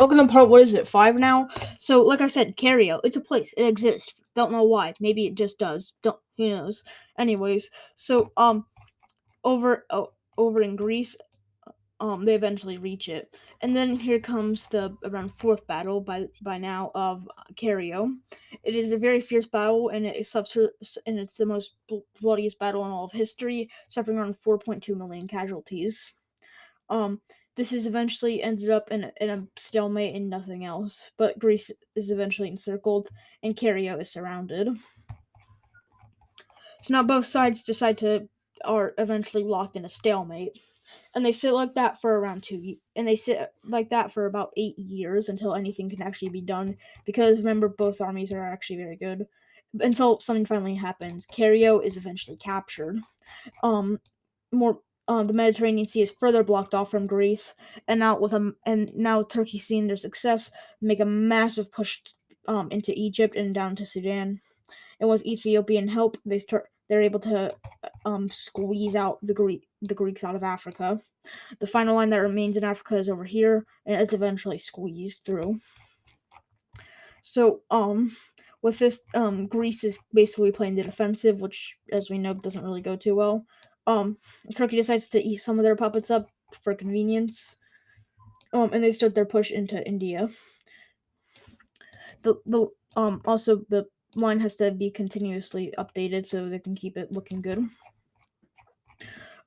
Welcome to part, what is it, 5 now? So, like I said, Cario, it's a place. It exists. Don't know why. Maybe it just does. Don't, who knows? Anyways, so, over in Greece, they eventually reach it. And then here comes the around fourth battle by now of Cario. It is a very fierce battle, and it's the most bloodiest battle in all of history, suffering around 4.2 million casualties. Um, this is eventually ended up in a stalemate and nothing else. But Greece is eventually encircled, and Cario is surrounded. So now both sides decide to are eventually locked in a stalemate, and they sit like that for around and they sit like that for about 8 years until anything can actually be done. Because remember, both armies are actually very good. Until something finally happens, Cario is eventually captured. Um, more the Mediterranean Sea is further blocked off from Greece, and now Turkey, seeing their success, make a massive push into Egypt and down to Sudan. And with Ethiopian help, they're able to squeeze out the Greeks out of Africa. The final line that remains in Africa is over here, and it's eventually squeezed through. So with this, Greece is basically playing the defensive, which, as we know, doesn't really go too well. Turkey decides to eat some of their puppets up for convenience, and they start their push into India. The also the line has to be continuously updated so they can keep it looking good.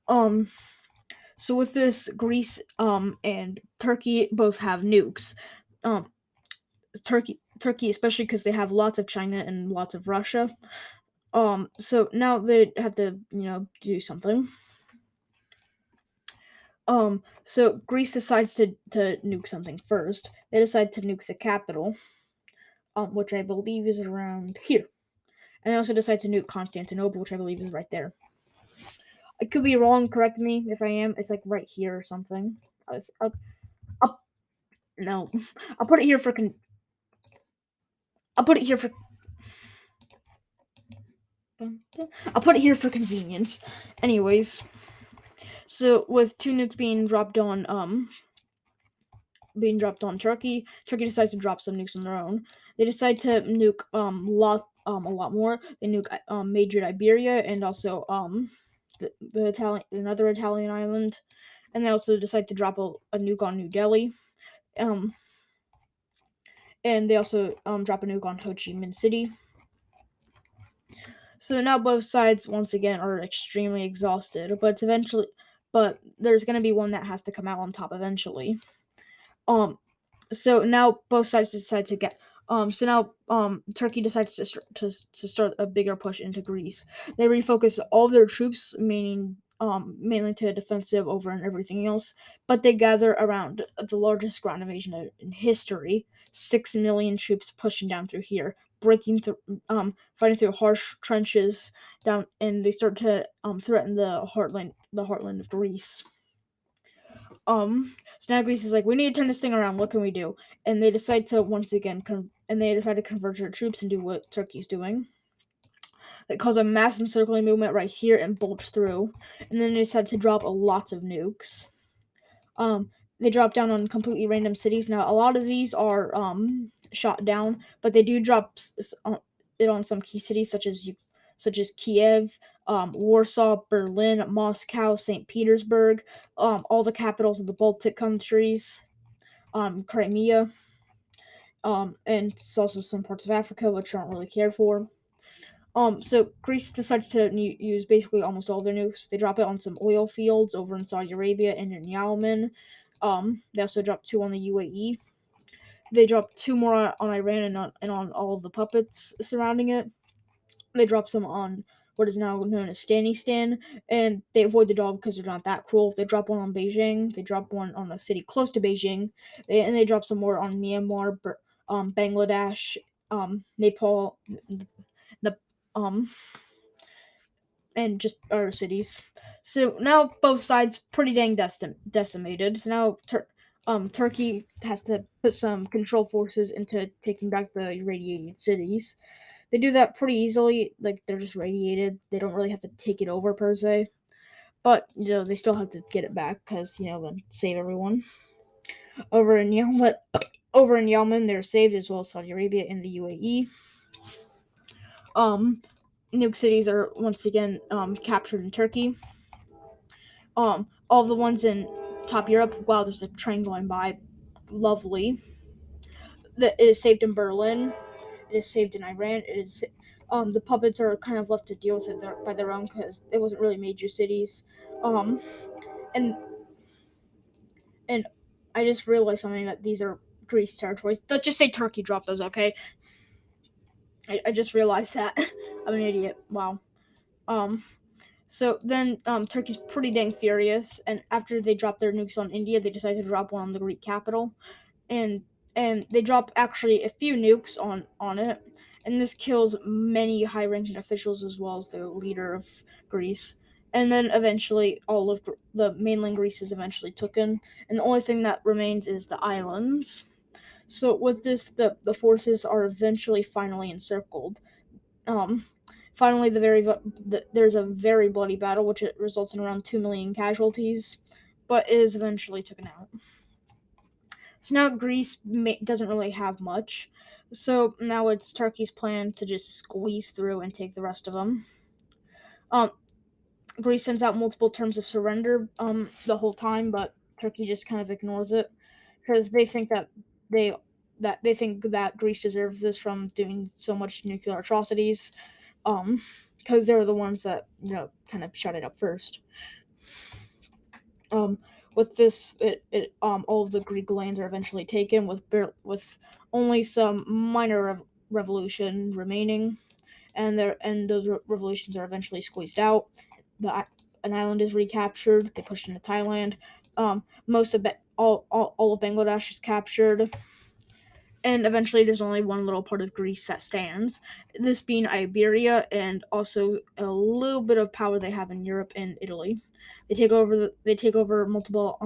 So with this, Greece and Turkey both have nukes. Turkey, especially because they have lots of China and lots of Russia. So now they have to, do something. So Greece decides to nuke something first. They decide to nuke the capital, which I believe is around here. And they also decide to nuke Constantinople, which I believe is right there. I could be wrong. Correct me if I am. It's like right here or something. I'll no, I'll put it here for I'll put it here for I'll put it here for convenience. Anyways, so with two nukes being dropped on Turkey, Turkey decides to drop some nukes on their own. They decide to nuke a lot more. They nuke Madrid, Iberia, and also the another Italian island, and they also decide to drop a nuke on New Delhi. And they also drop a nuke on Ho Chi Minh City. So now both sides once again are extremely exhausted, but there's gonna be one that has to come out on top eventually. So now both sides decide to get. So now Turkey decides to start a bigger push into Greece. They refocus all of their troops, meaning mainly to defensive over and everything else. But they gather around the largest ground invasion in history. 6 million troops pushing down through here, breaking through, fighting through harsh trenches down, and they start to threaten the heartland of Greece. So now Greece is like, we need to turn this thing around. What can we do? And they decide to once again to convert their troops and do what Turkey's doing. They cause a mass encircling movement right here and bulge through, and then they decide to drop lots of nukes. They drop down on completely random cities. Now a lot of these are shot down, but they do drop it on some key cities such as Kiev, Warsaw, Berlin, Moscow, St. Petersburg, all the capitals of the Baltic countries, Crimea, and it's also some parts of Africa which aren't really cared for. So Greece decides to use basically almost all their nukes. They drop it on some oil fields over in Saudi Arabia and in Yemen. They also drop two on the UAE. They drop two more on Iran and on all of the puppets surrounding it. They drop some on what is now known as Stanistan, and they avoid the dog because they're not that cruel. They drop one on Beijing. They drop one on a city close to Beijing, and they drop some more on Myanmar, Bangladesh, Nepal, um, and just other cities. So now both sides pretty dang decimated. So now Turkey has to put some control forces into taking back the irradiated cities. They do that pretty easily. Like, they're just radiated. They don't really have to take it over per se. But they still have to get it back because then save everyone over in over in Yemen, they're saved, as well as Saudi Arabia and the UAE. Nuke cities are once again captured in Turkey. All of the ones in top Europe, wow, there's a train going by, lovely. That is saved in Berlin. It is saved in Iran. It is the puppets are kind of left to deal with it by their own because it wasn't really major cities. Um, and and I just realized something, that these are Greece territories. Don't just say Turkey dropped those, okay? I just realized that. I'm an idiot. Wow. Um, So then Turkey's pretty dang furious, and after they drop their nukes on India, they decide to drop one on the Greek capital, and they drop actually a few nukes on it, and this kills many high-ranking officials as well as the leader of Greece. And then eventually, all of the mainland Greece is eventually taken, and the only thing that remains is the islands. So with this, the forces are eventually finally encircled. Um, Finally, there's a very bloody battle, which it results in around 2 million casualties, but it is eventually taken out. So now Greece doesn't really have much. So now it's Turkey's plan to just squeeze through and take the rest of them. Um, Greece sends out multiple terms of surrender the whole time, but Turkey just kind of ignores it because they they think that Greece deserves this from doing so much nuclear atrocities, because they're the ones that kind of shut it up first. Um, with this, all of the Greek lands are eventually taken with only some minor revolution remaining, and those revolutions are eventually squeezed out. An island is recaptured. They push into Thailand. Most of all of Bangladesh is captured, and eventually there's only one little part of Greece that stands. This being Iberia, and also a little bit of power they have in Europe and Italy. They take over multiple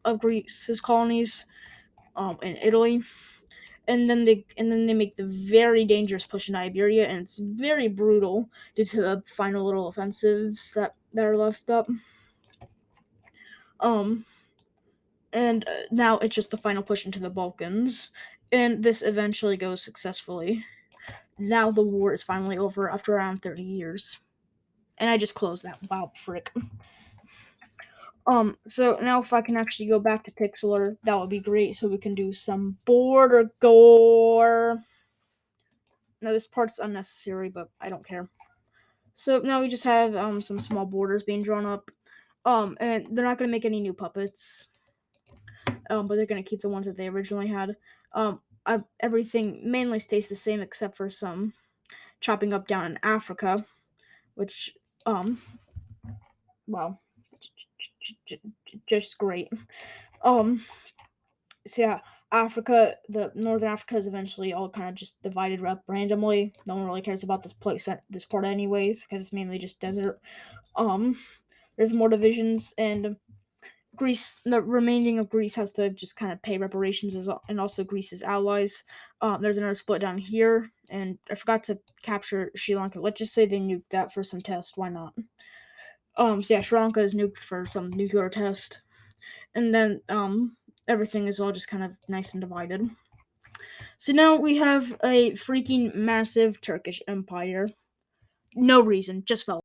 of Greece's colonies in Italy, and then they make the very dangerous push in Iberia, and it's very brutal due to the final little offensives that are left up. Um, and now it's just the final push into the Balkans, and this eventually goes successfully. Now the war is finally over after around 30 years. And I just closed that. Wow, frick. So now if I can actually go back to Pixlr, that would be great, so we can do some border gore. Now this part's unnecessary, but I don't care. So now we just have some small borders being drawn up. And they're not gonna make any new puppets. But they're gonna keep the ones that they originally had. Everything mainly stays the same except for some chopping up down in Africa, which wow, just great. Um, so yeah, Africa, the Northern Africa is eventually all kind of just divided up randomly. No one really cares about this part anyways, because it's mainly just desert. Um, there's more divisions, and Greece, the remaining of Greece has to just kind of pay reparations and also Greece's allies. There's another split down here, and I forgot to capture Sri Lanka. Let's just say they nuked that for some test. Why not? So yeah, Sri Lanka is nuked for some nuclear test, and then everything is all just kind of nice and divided. So now we have a freaking massive Turkish empire. No reason, just fell.